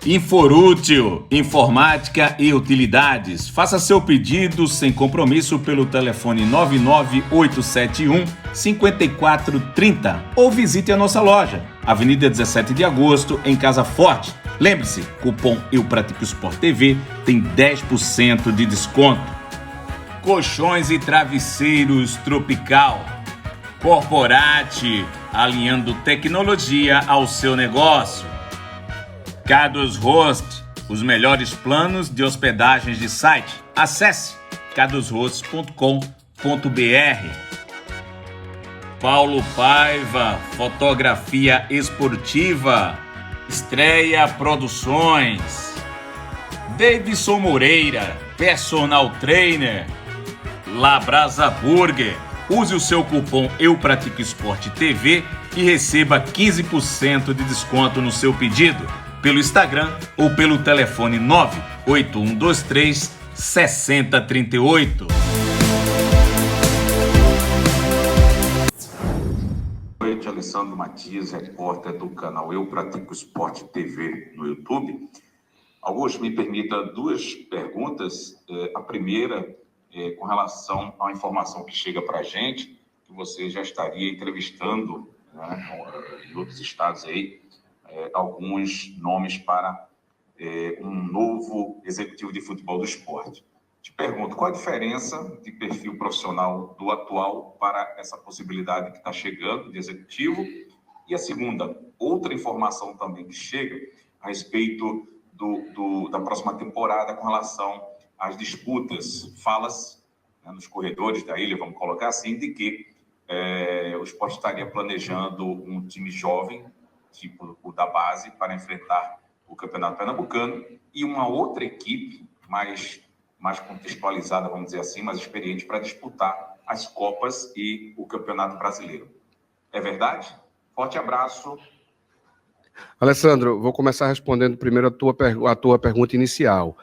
Inforútil, informática e utilidades. Faça seu pedido sem compromisso pelo telefone 99871-5430 ou visite a nossa loja, Avenida 17 de Agosto, em Casa Forte. Lembre-se, cupom Eu Pratico Sport TV tem 10% de desconto. Colchões e travesseiros Tropical. Corporate, alinhando tecnologia ao seu negócio. Cadus Host, os melhores planos de hospedagens de site. Acesse cadushost.com.br. Paulo Paiva, fotografia esportiva. Estreia Produções. Davidson Moreira, personal trainer. Labrasa Burger. Use o seu cupom Eu Pratico Esporte TV e receba 15% de desconto no seu pedido pelo Instagram ou pelo telefone 98123 6038. Boa noite, Alessandro Matias, repórter do canal Eu Pratico Esporte TV no YouTube. Augusto, me permita duas perguntas. A primeira é com relação à informação que chega para a gente, que você já estaria entrevistando, né, em outros estados aí, alguns nomes para um novo executivo de futebol do esporte. Te pergunto, qual a diferença de perfil profissional do atual para essa possibilidade que está chegando de executivo? E a segunda, outra informação também que chega a respeito da próxima temporada com relação às disputas, falas, né, nos corredores da ilha, vamos colocar assim, de que o esporte estaria planejando um time jovem, tipo o da base, para enfrentar o Campeonato Pernambucano, e uma outra equipe mais contextualizada, vamos dizer assim, mais experiente, para disputar as Copas e o Campeonato Brasileiro. É verdade? Forte abraço. Alessandro, vou começar respondendo primeiro a tua pergunta inicial.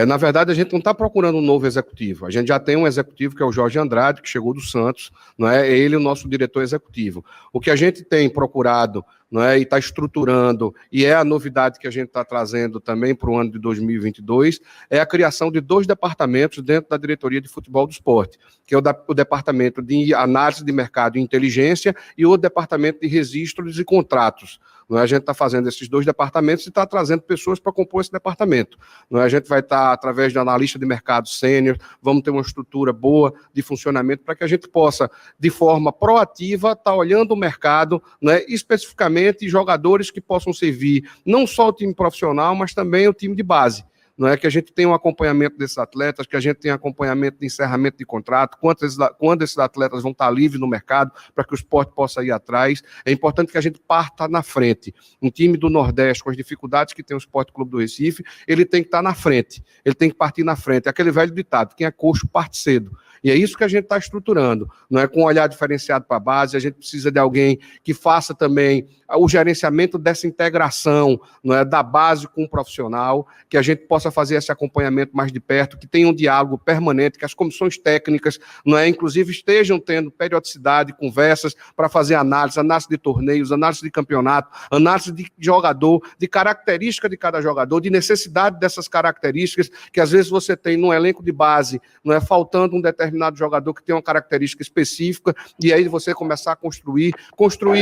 Na verdade, a gente não está procurando um novo executivo. A gente já tem um executivo, que é o Jorge Andrade, que chegou do Santos, não é? É ele o nosso diretor executivo. O que a gente tem procurado, não é, e está estruturando, e é a novidade que a gente está trazendo também para o ano de 2022, é a criação de 2 departamentos dentro da diretoria de futebol do esporte, que é o departamento de análise de mercado e inteligência e o departamento de registros e contratos. Não é? A gente está fazendo esses 2 departamentos e está trazendo pessoas para compor esse departamento. Não é? A gente vai estar, através de analista de mercado sênior, vamos ter uma estrutura boa de funcionamento para que a gente possa, de forma proativa, estar olhando o mercado, né, especificamente jogadores que possam servir não só o time profissional, mas também o time de base. Não é que a gente tenha um acompanhamento desses atletas, que a gente tenha acompanhamento de encerramento de contrato, quando esses atletas vão estar livres no mercado, para que o esporte possa ir atrás. É importante que a gente parta na frente. Um time do Nordeste, com as dificuldades que tem o Esporte Clube do Recife, ele tem que estar na frente, ele tem que partir na frente. É aquele velho ditado, quem é coxo parte cedo. E é isso que a gente está estruturando, não é, com um olhar diferenciado para a base. A gente precisa de alguém que faça também o gerenciamento dessa integração, não é, da base com o profissional, que a gente possa fazer esse acompanhamento mais de perto, que tenha um diálogo permanente, que as comissões técnicas, não é, inclusive estejam tendo periodicidade, conversas para fazer análise de torneios, análise de campeonato, análise de jogador, de característica de cada jogador, de necessidade dessas características que às vezes você tem num elenco de base, não é, faltando um determinado jogador que tem uma característica específica, e aí você começar a construir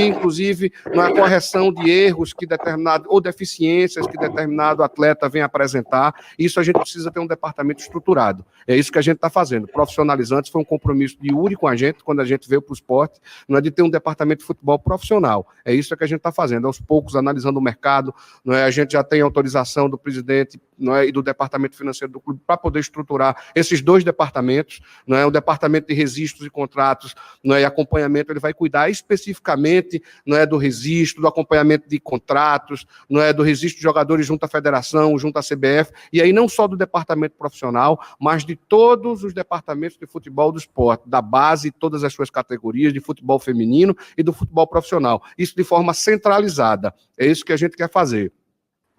inclusive na correção de erros que determinado, ou deficiências que determinado atleta vem apresentar. Isso a gente precisa ter um departamento estruturado. É isso que a gente está fazendo. Profissionalizantes foi um compromisso de Yuri com a gente, quando a gente veio para o esporte, não é, de ter um departamento de futebol profissional. É isso que a gente está fazendo, aos poucos, analisando o mercado, não é? A gente já tem autorização do presidente, não é, e do departamento financeiro do clube para poder estruturar esses 2 departamentos, não é? O departamento de registros e contratos, não é, e acompanhamento, ele vai cuidar especificamente, não é, do registro, do acompanhamento de contratos, não é, do registro de jogadores junto à federação, junto à CBF, e aí não só do departamento profissional, mas de todos os departamentos de futebol do esporte, da base, todas as suas categorias, de futebol feminino e do futebol profissional. Isso de forma centralizada. É isso que a gente quer fazer.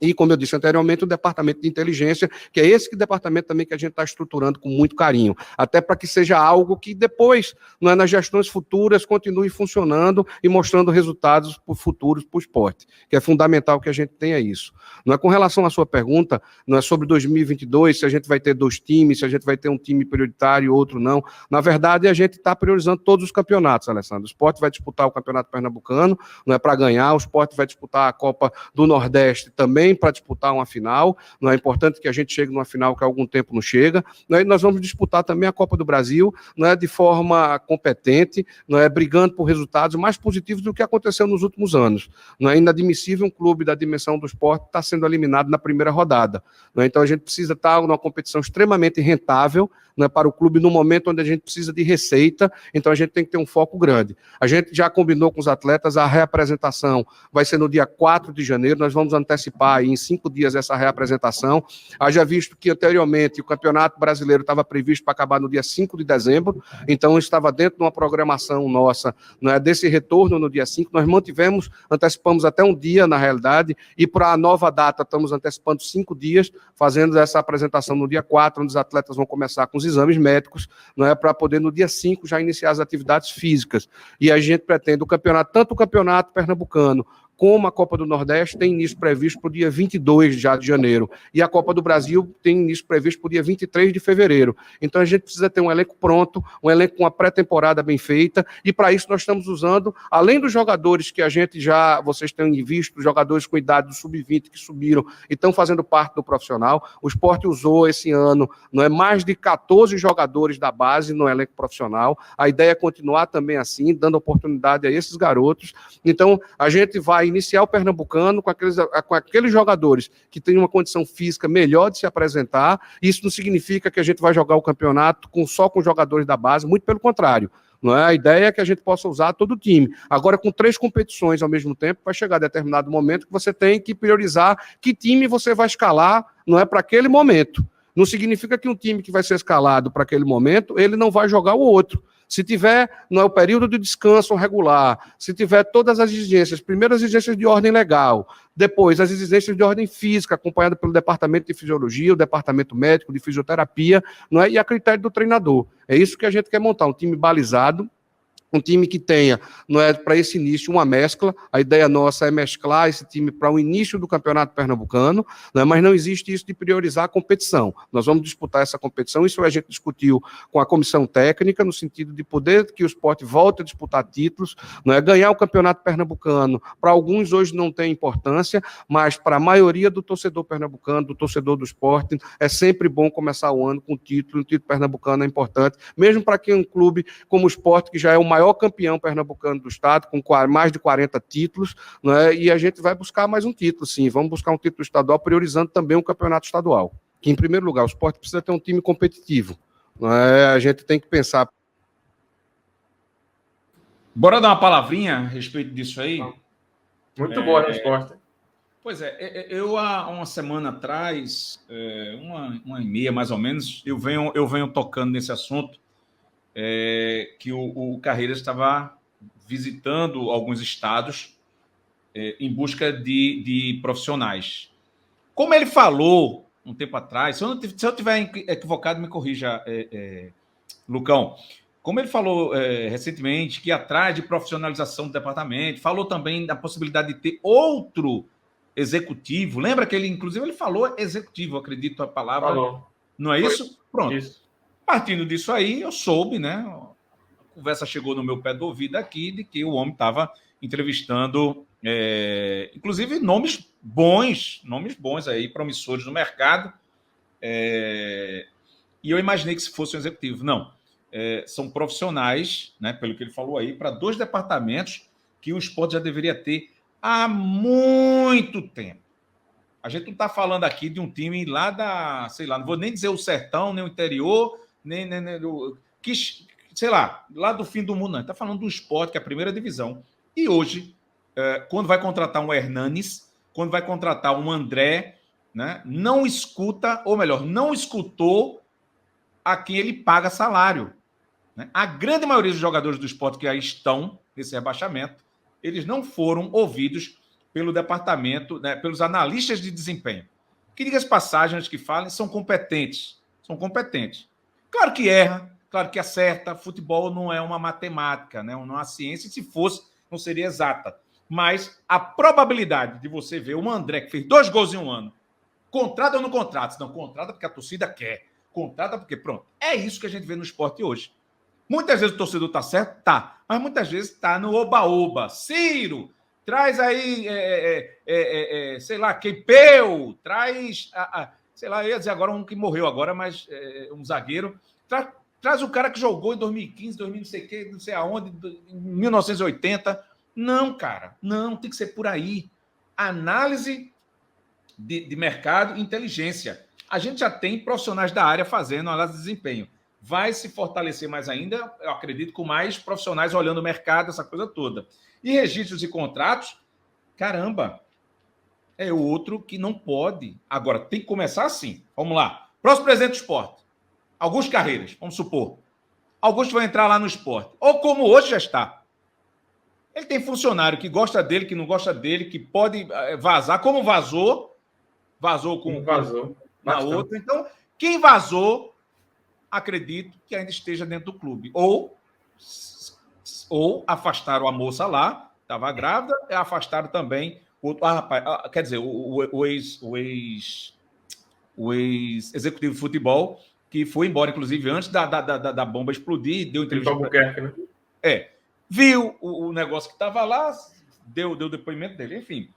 E, como eu disse anteriormente, o departamento de inteligência, que é esse departamento também que a gente está estruturando com muito carinho, até para que seja algo que depois, não é, nas gestões futuras, continue funcionando e mostrando resultados futuros para o esporte, que é fundamental que a gente tenha isso. Não é com relação à sua pergunta, não é sobre 2022, se a gente vai ter 2 times, se a gente vai ter um time prioritário e outro não. Na verdade, a gente está priorizando todos os campeonatos, Alessandro. O esporte vai disputar o Campeonato Pernambucano, não é para ganhar, o esporte vai disputar a Copa do Nordeste também, para disputar uma final, não é importante que a gente chegue numa final que há algum tempo não chega, não é? E nós vamos disputar também a Copa do Brasil, não é, de forma competente, não é, brigando por resultados mais positivos do que aconteceu nos últimos anos. Não é inadmissível um clube da dimensão do esporte estar sendo eliminado na primeira rodada, não é? Então a gente precisa estar numa competição extremamente rentável, não é, para o clube no momento onde a gente precisa de receita, então a gente tem que ter um foco grande. A gente já combinou com os atletas, a reapresentação vai ser no dia 4 de janeiro, nós vamos antecipar aí em 5 dias essa reapresentação. Haja visto que anteriormente o Campeonato Brasileiro estava previsto para acabar no dia 5 de dezembro, então estava dentro de uma programação nossa, não é, desse retorno no dia 5, nós mantivemos, antecipamos até um dia na realidade, e para a nova data estamos antecipando 5 dias, fazendo essa apresentação no dia 4, onde os atletas vão começar com os exames médicos, não é, para poder no dia 5 já iniciar as atividades físicas. E a gente pretende o campeonato, tanto o Campeonato Pernambucano como a Copa do Nordeste tem início previsto para o dia 22 já de janeiro, e a Copa do Brasil tem início previsto para o dia 23 de fevereiro. Então a gente precisa ter um elenco pronto, um elenco com uma pré-temporada bem feita, e para isso nós estamos usando, além dos jogadores que a gente já, vocês têm visto, jogadores com idade do sub-20 que subiram e estão fazendo parte do profissional, o Sport usou esse ano, não é, mais de 14 jogadores da base no elenco profissional, a ideia é continuar também assim, dando oportunidade a esses garotos. Então a gente vai iniciar o Pernambucano com aqueles jogadores que têm uma condição física melhor de se apresentar. Isso não significa que a gente vai jogar o campeonato só com jogadores da base, muito pelo contrário. Não é? A ideia é que a gente possa usar todo o time. Agora, com 3 competições ao mesmo tempo, vai chegar a determinado momento que você tem que priorizar que time você vai escalar, não é, para aquele momento. Não significa que um time que vai ser escalado para aquele momento, ele não vai jogar o outro. Se tiver no período de descanso regular, se tiver todas as exigências, primeiro as exigências de ordem legal, depois as exigências de ordem física, acompanhada pelo departamento de fisiologia, o departamento médico de fisioterapia, não é? E a critério do treinador. É isso que a gente quer montar, um time balizado, um time que tenha, não é, para esse início, uma mescla. A ideia nossa é mesclar esse time para o início do Campeonato Pernambucano, não é, mas não existe isso de priorizar a competição. Nós vamos disputar essa competição, isso a gente discutiu com a comissão técnica, no sentido de poder que o esporte volte a disputar títulos, não é, ganhar o Campeonato Pernambucano. Para alguns hoje não tem importância, mas para a maioria do torcedor pernambucano, do torcedor do esporte, é sempre bom começar o ano com título. O título pernambucano é importante, mesmo para quem é um clube como o Sport, que já é o maior campeão pernambucano do estado, com mais de 40 títulos, né? E a gente vai buscar mais um título, sim. Vamos buscar um título estadual, priorizando também o campeonato estadual. Que, em primeiro lugar, o Sport precisa ter um time competitivo, né? A gente tem que pensar. Bora dar uma palavrinha a respeito disso aí? Muito boa a resposta. Pois é, eu há uma semana atrás, uma e meia mais ou menos, eu venho tocando nesse assunto, que o Carreiras estava visitando alguns estados em busca de profissionais. Como ele falou um tempo atrás, se eu estiver equivocado, me corrija, Lucão. Como ele falou recentemente, que ia atrás de profissionalização do departamento, falou também da possibilidade de ter outro executivo. Lembra que ele, inclusive, ele falou executivo, acredito a palavra. Falou. Não é isso? Pronto. Isso. Partindo disso aí, eu soube, né? A conversa chegou no meu pé do ouvido aqui de que o homem estava entrevistando, inclusive, nomes bons aí, promissores no mercado. E eu imaginei que se fosse um executivo. Não. São profissionais, né, pelo que ele falou aí, para 2 departamentos que o esporte já deveria ter há muito tempo. A gente não está falando aqui de um time lá da, sei lá, não vou nem dizer o sertão, nem o interior, nem que, sei lá do fim do mundo, não. Está falando do esporte, que é a primeira divisão. E hoje, quando vai contratar um Hernanes, quando vai contratar um André, né, não escuta, ou melhor, não escutou a quem ele paga salário. Né? A grande maioria dos jogadores do esporte que aí estão nesse rebaixamento, eles não foram ouvidos pelo departamento, né, pelos analistas de desempenho. Que, diga as passagens que falem, são competentes. São competentes. Claro que erra, claro que acerta. Futebol não é uma matemática, né? Não é uma ciência. Se fosse, não seria exata. Mas a probabilidade de você ver o André, que fez 2 gols em um ano, contrata ou não contrata? Não, contrata porque a torcida quer. Contrata porque, pronto. É isso que a gente vê no esporte hoje. Muitas vezes o torcedor está certo? Tá. Mas muitas vezes está no oba-oba. Ciro, traz aí, sei lá, Queipeu, traz, sei lá, eu ia dizer agora um que morreu agora, mas um zagueiro. Traz o cara que jogou em 2015, 2000, não sei o quê, não sei aonde, em 1980. Não, cara, não, tem que ser por aí. Análise de mercado e inteligência. A gente já tem profissionais da área fazendo análise de desempenho. Vai se fortalecer mais ainda, eu acredito, com mais profissionais olhando o mercado, essa coisa toda. E registros e contratos, caramba, é outro que não pode. Agora, tem que começar assim. Vamos lá. Próximo presidente do esporte. Augusto Carreiras, vamos supor. Augusto vai entrar lá no esporte. Ou como hoje já está. Ele tem funcionário que gosta dele, que não gosta dele, que pode vazar, como vazou com na outra. Então, quem vazou, acredito que ainda esteja dentro do clube. Ou afastaram a moça lá, estava grávida, e afastaram também quer dizer, o ex-executivo de futebol, que foi embora, inclusive, antes da bomba explodir, deu entrevista. Né? Viu o negócio que estava lá, deu o depoimento dele, enfim.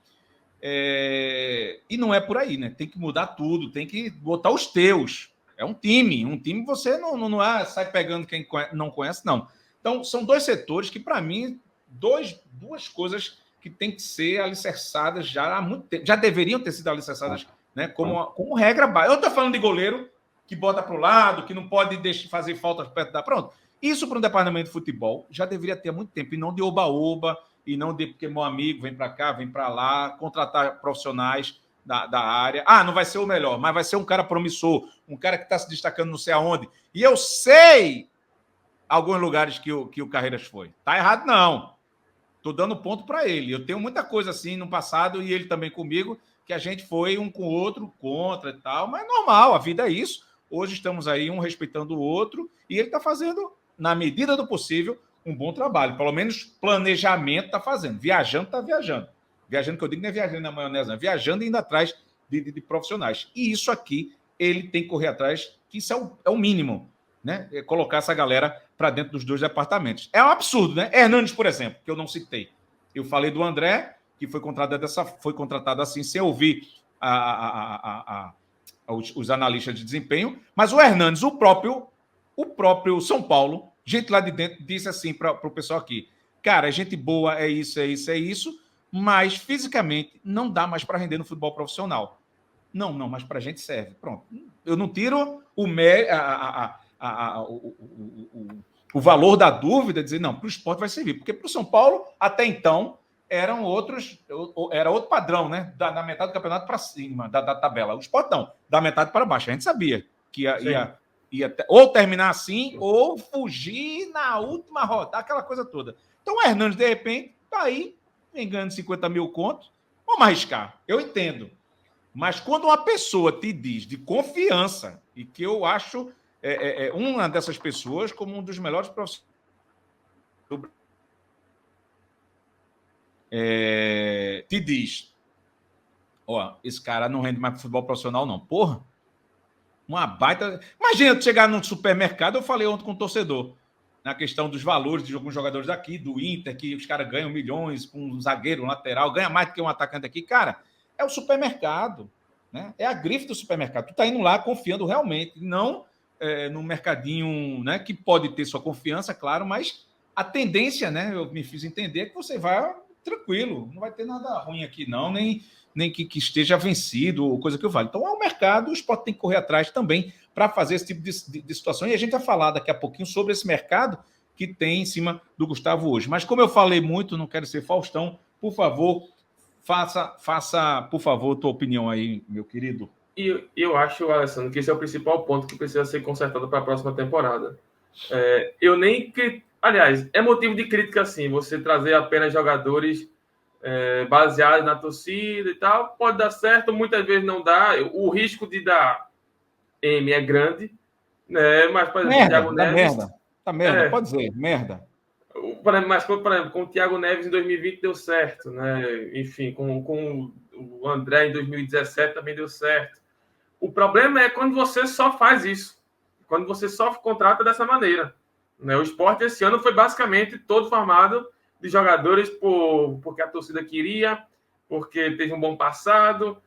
E não é por aí, né? Tem que mudar tudo, tem que botar os teus. É um time você não sai pegando quem não conhece, não. Então, são 2 setores que, para mim, duas coisas que têm que ser alicerçadas já há muito tempo. Já deveriam ter sido alicerçadas, né, como regra básica. Eu estou falando de goleiro que bota para o lado, que não pode fazer faltas perto da... Pronto. Isso para um departamento de futebol já deveria ter há muito tempo, e não de oba-oba, e não de porque meu amigo vem para cá, vem para lá, contratar profissionais da área. Não vai ser o melhor, mas vai ser um cara promissor, um cara que está se destacando não sei aonde. E eu sei alguns lugares que o Carreiras foi. Tá errado, não. Estou dando ponto para ele. Eu tenho muita coisa assim no passado, e ele também comigo, que a gente foi um com o outro, contra e tal, mas é normal, a vida é isso. Hoje estamos aí, um respeitando o outro, e ele está fazendo, na medida do possível, um bom trabalho. Pelo menos planejamento está fazendo. Viajando, está viajando. Viajando, que eu digo, não é viajando na maionese, não. Viajando e indo atrás de profissionais. E isso aqui, ele tem que correr atrás, que isso é o mínimo, né? É colocar essa galera para dentro dos 2 departamentos. É um absurdo, né? Hernandes, por exemplo, que eu não citei. Eu falei do André, que foi contratado assim, sem ouvir os analistas de desempenho, mas o Hernandes, o próprio São Paulo, gente lá de dentro, disse assim para o pessoal aqui: cara, gente boa, é isso, mas fisicamente não dá mais para render no futebol profissional. Não, mas para a gente serve. Pronto. Eu não tiro o valor da dúvida, dizer, não, para o esporte vai servir, porque para o São Paulo, até então, era outro padrão, né? Da metade do campeonato para cima, da tabela. O esporte não, da metade para baixo. A gente sabia que ia ou terminar assim, ou fugir na última rodada, aquela coisa toda. Então, o Hernandes, de repente, tá aí, vem ganhando 50 mil contos. Vamos arriscar. Eu entendo. Mas quando uma pessoa te diz de confiança, e que eu acho uma dessas pessoas como um dos melhores profissionais do Brasil, te diz: esse cara não rende mais futebol profissional, não. Porra, uma baita... Imagina tu chegar num supermercado, eu falei ontem com um torcedor, na questão dos valores de alguns jogadores daqui, do Inter, que os caras ganham milhões com um zagueiro, um lateral, ganha mais do que um atacante aqui. Cara, é o supermercado, né? É a grife do supermercado. Tu tá indo lá confiando realmente, não no mercadinho, né, que pode ter sua confiança, claro, mas a tendência, né, eu me fiz entender, é que você vai tranquilo, não vai ter nada ruim aqui não, nem que esteja vencido, ou coisa que eu falo. Então, é o mercado, o esporte tem que correr atrás também para fazer esse tipo de situação. E a gente vai falar daqui a pouquinho sobre esse mercado que tem em cima do Gustavo hoje. Mas como eu falei muito, não quero ser Faustão, por favor, faça, por favor, tua opinião aí, meu querido. E eu acho, Alessandro, que esse é o principal ponto que precisa ser consertado para a próxima temporada. Aliás, é motivo de crítica, sim, você trazer apenas jogadores baseado na torcida e tal. Pode dar certo, muitas vezes não dá. O risco de dar M é grande, né? Mas, por exemplo, o Thiago Neves... Tá merda, pode dizer, merda. Mas, por exemplo, com o Thiago Neves em 2020 deu certo, né? Enfim, com o André em 2017 também deu certo. O problema é quando você só faz isso, quando você só contrata dessa maneira, né? O Sport esse ano foi basicamente todo formado de jogadores porque a torcida queria, porque teve um bom passado,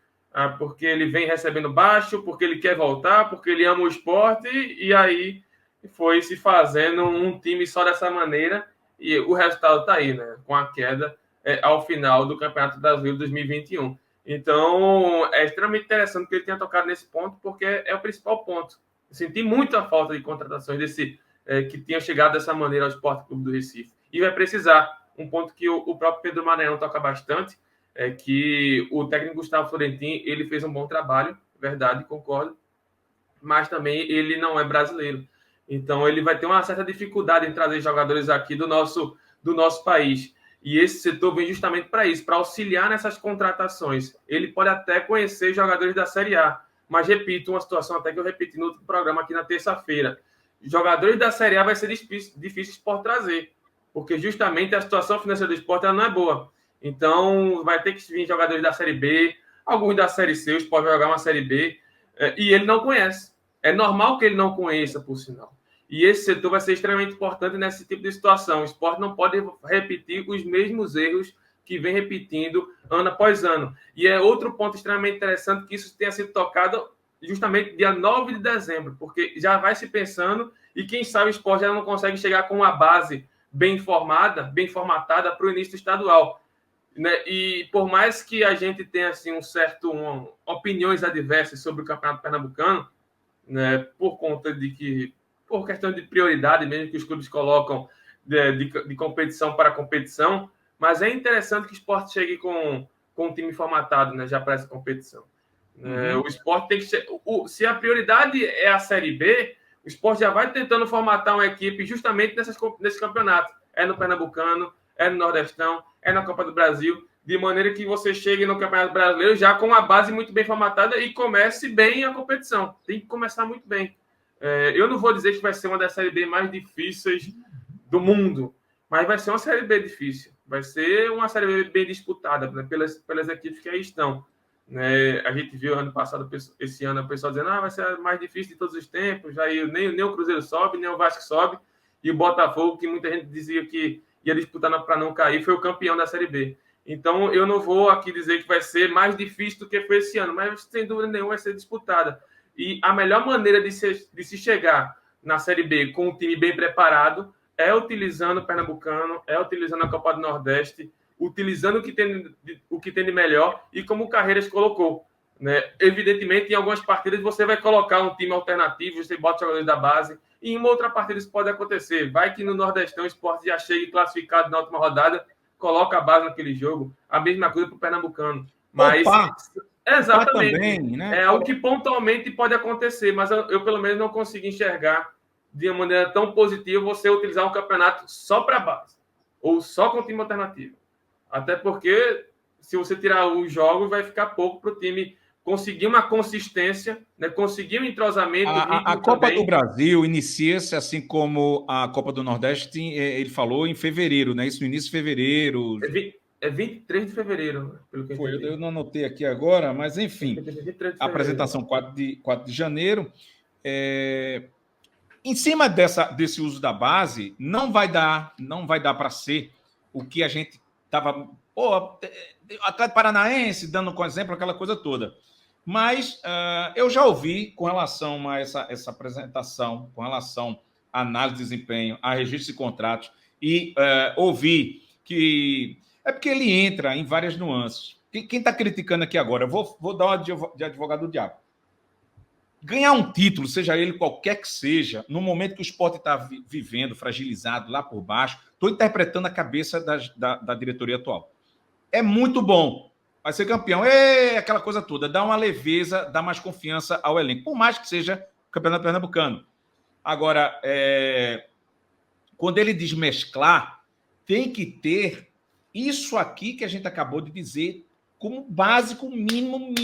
porque ele vem recebendo baixo, porque ele quer voltar, porque ele ama o Sport, e aí foi se fazendo um time só dessa maneira, e o resultado está aí, né? Com a queda ao final do Campeonato Brasileiro 2021. Então, é extremamente interessante que ele tenha tocado nesse ponto, porque é o principal ponto. Eu senti muita falta de contratações que tinham chegado dessa maneira ao Sport Clube do Recife. E vai precisar. Um ponto que o próprio Pedro Maranhão toca bastante é que o técnico Gustavo Florentin, ele fez um bom trabalho, verdade, concordo, mas também ele não é brasileiro. Então, ele vai ter uma certa dificuldade em trazer jogadores aqui do nosso país. E esse setor vem justamente para isso, para auxiliar nessas contratações. Ele pode até conhecer jogadores da Série A, mas repito, uma situação até que eu repeti no outro programa aqui na terça-feira. Jogadores da Série A vai ser difíceis por trazer, porque justamente a situação financeira do esporte ela não é boa. Então, vai ter que vir jogadores da Série B, alguns da Série C, o Sport vai jogar uma Série B, e ele não conhece. É normal que ele não conheça, por sinal. E esse setor vai ser extremamente importante nesse tipo de situação. O Sport não pode repetir os mesmos erros que vem repetindo ano após ano. E é outro ponto extremamente interessante que isso tenha sido tocado justamente dia 9 de dezembro, porque já vai se pensando e quem sabe o Sport já não consegue chegar com uma base bem formada, bem formatada para o início estadual. Né? E por mais que a gente tenha assim, opiniões adversas sobre o Campeonato Pernambucano, né, por conta de que por questão de prioridade mesmo que os clubes colocam de competição para competição, mas é interessante que o Sport chegue com um time formatado, né, já para essa competição. O Sport tem que ser... se a prioridade é a Série B, o Sport já vai tentando formatar uma equipe justamente nesse campeonato. É no Pernambucano, é no Nordestão, é na Copa do Brasil, de maneira que você chegue no Campeonato Brasileiro já com uma base muito bem formatada e comece bem a competição. Tem que começar muito bem. Eu não vou dizer que vai ser uma das Série B mais difíceis do mundo, mas vai ser uma Série B difícil. Vai ser uma Série B bem disputada, né, pelas equipes que aí estão. Né? A gente viu ano passado, esse ano, o pessoal dizendo vai ser a mais difícil de todos os tempos, aí nem o Cruzeiro sobe, nem o Vasco sobe, e o Botafogo, que muita gente dizia que ia disputar para não cair, foi o campeão da Série B. Então, eu não vou aqui dizer que vai ser mais difícil do que foi esse ano, mas sem dúvida nenhuma vai ser disputada. E a melhor maneira de se chegar na Série B com um time bem preparado é utilizando o Pernambucano, é utilizando a Copa do Nordeste, utilizando o que tem de melhor e como o Carreiras colocou. Né? Evidentemente, em algumas partidas você vai colocar um time alternativo, você bota jogadores da base, e em uma outra partida isso pode acontecer. Vai que no Nordestão o Sport já chega classificado na última rodada, coloca a base naquele jogo. A mesma coisa para o Pernambucano. Mas... exatamente. Também, né? É algo que pontualmente pode acontecer, mas eu pelo menos não consigo enxergar de uma maneira tão positiva você utilizar um campeonato só para base ou só com time alternativo. Até porque se você tirar os jogos, vai ficar pouco para o time conseguir uma consistência, né? Conseguir um entrosamento. A Copa do Brasil inicia-se, assim como a Copa do Nordeste, ele falou, em fevereiro, né? Isso no início de fevereiro. É 23 de fevereiro, pelo que foi, eu não anotei aqui agora, mas enfim, a apresentação 4 de janeiro. Em cima desse uso da base, não vai dar para ser o que a gente estava... Atlético Paranaense, dando como exemplo aquela coisa toda. Mas eu já ouvi com relação a essa apresentação, com relação à análise de desempenho, a registro de contratos, e ouvi que... É porque ele entra em várias nuances. Quem está criticando aqui agora, eu vou dar uma de advogado do diabo. Ganhar um título, seja ele qualquer que seja, no momento que o Sport está vivendo, fragilizado lá por baixo, estou interpretando a cabeça da diretoria atual. É muito bom. Vai ser campeão. Aquela coisa toda. Dá uma leveza, dá mais confiança ao elenco. Por mais que seja campeonato pernambucano. Agora, quando ele desmesclar, tem que ter isso aqui que a gente acabou de dizer como básico, mínimo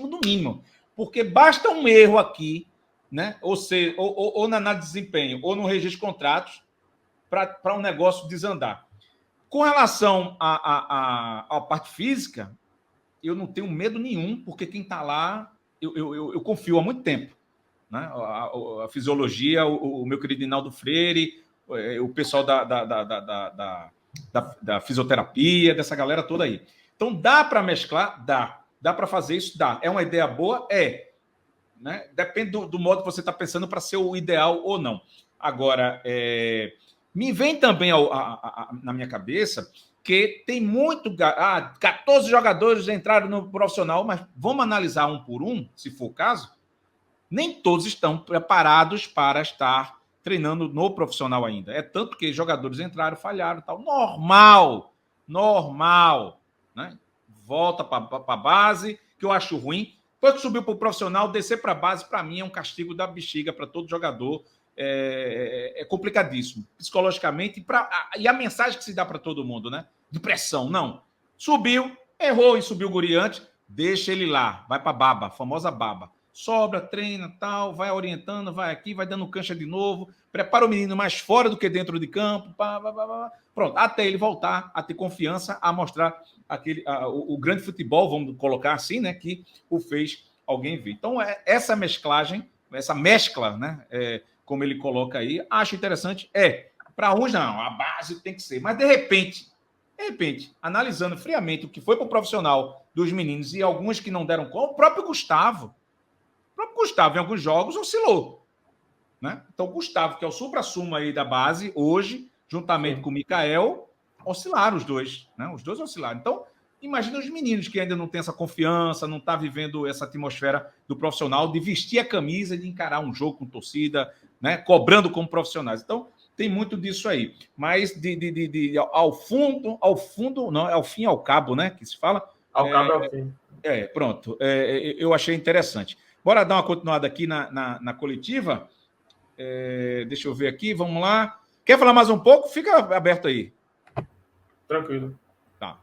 do mínimo. Porque basta um erro aqui, né? ou na análise de desempenho, ou no registro de contratos, para um negócio desandar. Com relação à parte física, eu não tenho medo nenhum, porque quem está lá, eu confio há muito tempo. Né? A fisiologia, o meu querido Inaldo Freire, o pessoal da fisioterapia, dessa galera toda aí. Então, dá para mesclar? Dá. Dá para fazer isso? Dá. É uma ideia boa? É. Né? Depende do modo que você está pensando para ser o ideal ou não. Agora, me vem também na minha cabeça que tem 14 jogadores entraram no profissional, mas vamos analisar um por um, se for o caso. Nem todos estão preparados para estar treinando no profissional ainda. É tanto que jogadores entraram, falharam, tal. Normal. Né? Volta para a base, que eu acho ruim. Depois que subiu para o profissional, descer para a base, para mim, é um castigo da bexiga para todo jogador. É complicadíssimo, psicologicamente, e a mensagem que se dá para todo mundo, né? De pressão, não. Subiu, errou em subir o guri antes, deixa ele lá, vai para a baba, a famosa baba. Sobra, treina, tal, vai orientando, vai aqui, vai dando cancha de novo, prepara o menino mais fora do que dentro de campo, pronto, até ele voltar a ter confiança, a mostrar o grande futebol, vamos colocar assim, né, que o fez alguém ver. Então, essa mesclagem, essa mescla, né, como ele coloca aí, acho interessante. Para uns não, a base tem que ser, mas de repente, analisando friamente o que foi para o profissional dos meninos e alguns que não deram conta, o próprio Gustavo, em alguns jogos, oscilou. Né? Então, o Gustavo, que é o supra-sumo aí da base, hoje, juntamente com o Mikael, oscilaram os dois. Né? Os dois oscilaram. Então, imagina os meninos que ainda não têm essa confiança, não estão vivendo essa atmosfera do profissional, de vestir a camisa, de encarar um jogo com torcida, né? Cobrando como profissionais. Então, tem muito disso aí. Mas ao fundo, não, é ao fim e ao cabo, né? Que se fala. Ao cabo é ao fim. Pronto. Eu achei interessante. Bora dar uma continuada aqui na coletiva. Deixa eu ver aqui, vamos lá. Quer falar mais um pouco? Fica aberto aí. Tranquilo. Tá.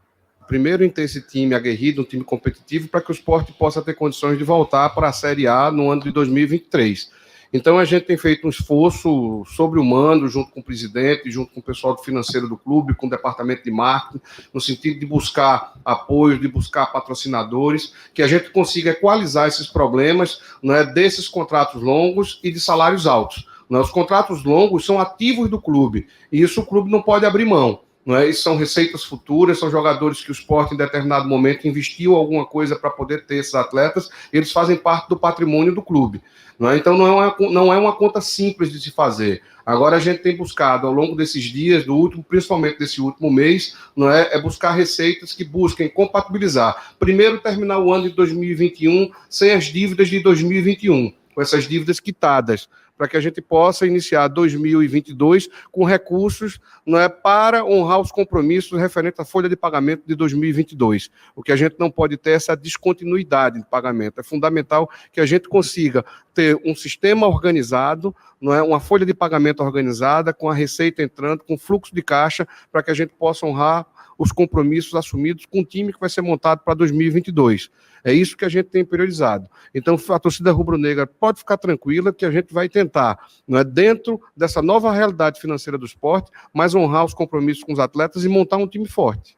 Primeiro, em ter esse time aguerrido, um time competitivo, para que o esporte possa ter condições de voltar para a Série A no ano de 2023. Então, a gente tem feito um esforço sobre-humano, junto com o presidente, junto com o pessoal do financeiro do clube, com o departamento de marketing, no sentido de buscar apoio, de buscar patrocinadores, que a gente consiga equalizar esses problemas, né, desses contratos longos e de salários altos. Né? Os contratos longos são ativos do clube, e isso o clube não pode abrir mão. Não é? Isso são receitas futuras, são jogadores que o esporte, em determinado momento, investiu alguma coisa para poder ter esses atletas, eles fazem parte do patrimônio do clube. Não é? Então, não é uma conta simples de se fazer. Agora, a gente tem buscado, ao longo desses dias, principalmente desse último mês, não é buscar receitas que busquem compatibilizar. Primeiro, terminar o ano de 2021 sem as dívidas de 2021, com essas dívidas quitadas, para que a gente possa iniciar 2022 com recursos, não é, para honrar os compromissos referentes à folha de pagamento de 2022. O que a gente não pode ter é essa descontinuidade de pagamento. É fundamental que a gente consiga ter um sistema organizado, não é, uma folha de pagamento organizada, com a receita entrando, com fluxo de caixa, para que a gente possa honrar os compromissos assumidos com o time que vai ser montado para 2022. É isso que a gente tem priorizado. Então, a torcida rubro-negra pode ficar tranquila que a gente vai tentar, não é, dentro dessa nova realidade financeira do esporte, mas honrar os compromissos com os atletas e montar um time forte.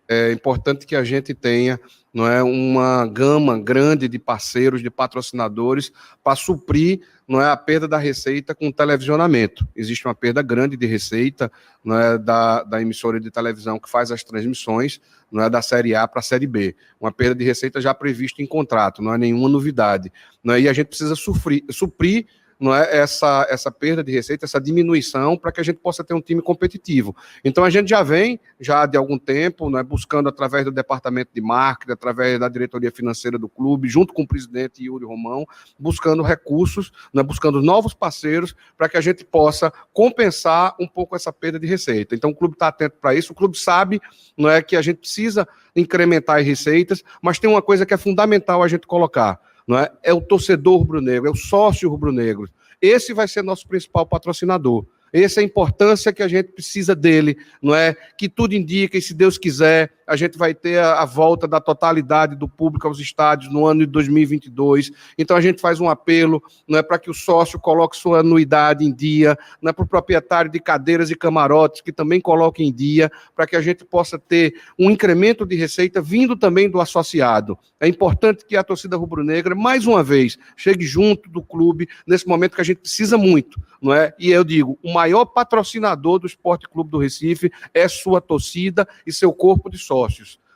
É importante que a gente tenha, não é, uma gama grande de parceiros, de patrocinadores, para suprir, não é, a perda da receita com o televisionamento. Existe uma perda grande de receita, não é, da emissora de televisão que faz as transmissões, não é, da Série A para a Série B. Uma perda de receita já prevista em contrato, não é nenhuma novidade. Não é, e a gente precisa suprir não é, essa perda de receita, essa diminuição, para que a gente possa ter um time competitivo. Então, a gente já vem, já de algum tempo, não é, buscando através do departamento de marketing, através da diretoria financeira do clube, junto com o presidente Yuri Romão, buscando recursos, não é, buscando novos parceiros, para que a gente possa compensar um pouco essa perda de receita. Então, o clube está atento para isso, o clube sabe, não é, que a gente precisa incrementar as receitas, mas tem uma coisa que é fundamental a gente colocar, não é? É o torcedor rubro-negro, é o sócio rubro-negro. Esse vai ser nosso principal patrocinador. Essa é a importância que a gente precisa dele, não é? Que tudo indica, e se Deus quiser, a gente vai ter a volta da totalidade do público aos estádios no ano de 2022. Então a gente faz um apelo, não é, para que o sócio coloque sua anuidade em dia, não é, para o proprietário de cadeiras e camarotes que também coloque em dia, para que a gente possa ter um incremento de receita vindo também do associado. É importante que a torcida rubro-negra, mais uma vez, chegue junto do clube nesse momento que a gente precisa muito, não é? E eu digo, o maior patrocinador do Sport Clube do Recife é sua torcida e seu corpo de sócios.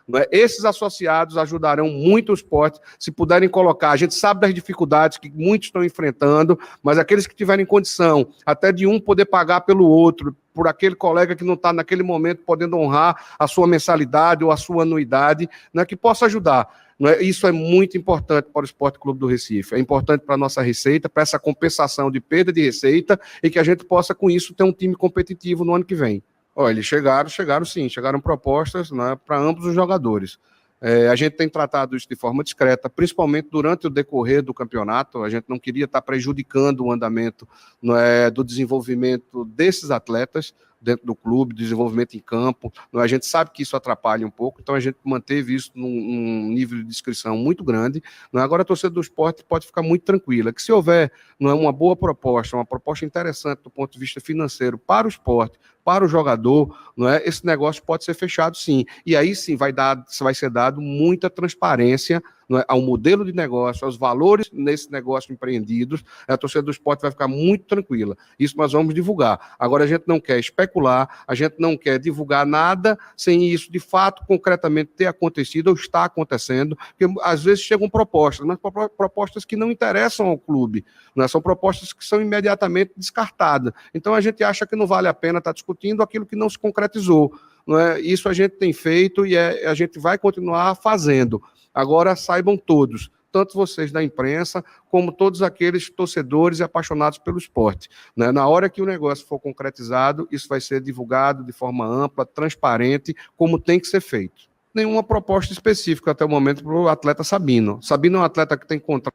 Não é? Esses associados ajudarão muito o esporte, se puderem colocar. A gente sabe das dificuldades que muitos estão enfrentando, mas aqueles que tiverem condição, até de um poder pagar pelo outro, por aquele colega que não está naquele momento podendo honrar a sua mensalidade ou a sua anuidade, né, que possa ajudar. Não é? Isso é muito importante para o Sport Clube do Recife, é importante para a nossa receita, para essa compensação de perda de receita, e que a gente possa, com isso, ter um time competitivo no ano que vem. Olha, eles chegaram propostas, né, para ambos os jogadores. A gente tem tratado isso de forma discreta, principalmente durante o decorrer do campeonato. A gente não queria estar prejudicando o andamento, né, do desenvolvimento desses atletas dentro do clube, desenvolvimento em campo. A gente sabe que isso atrapalha um pouco, então a gente manteve isso num nível de inscrição muito grande. Agora a torcida do esporte pode ficar muito tranquila, que se houver uma boa proposta, uma proposta interessante do ponto de vista financeiro para o esporte, para o jogador, esse negócio pode ser fechado sim. E aí sim vai ser dado muita transparência, ao modelo de negócio, aos valores nesse negócio empreendidos. A torcida do esporte vai ficar muito tranquila. Isso nós vamos divulgar. Agora, a gente não quer especular, a gente não quer divulgar nada sem isso, de fato, concretamente ter acontecido ou está acontecendo, porque às vezes chegam propostas, mas propostas que não interessam ao clube, são propostas que são imediatamente descartadas. Então, a gente acha que não vale a pena estar discutindo aquilo que não se concretizou. Isso a gente tem feito e a gente vai continuar fazendo. Agora, saibam todos, tanto vocês da imprensa, como todos aqueles torcedores e apaixonados pelo esporte. Na hora que o negócio for concretizado, isso vai ser divulgado de forma ampla, transparente, como tem que ser feito. Nenhuma proposta específica até o momento para o atleta Sabino. Sabino é um atleta que tem contrato.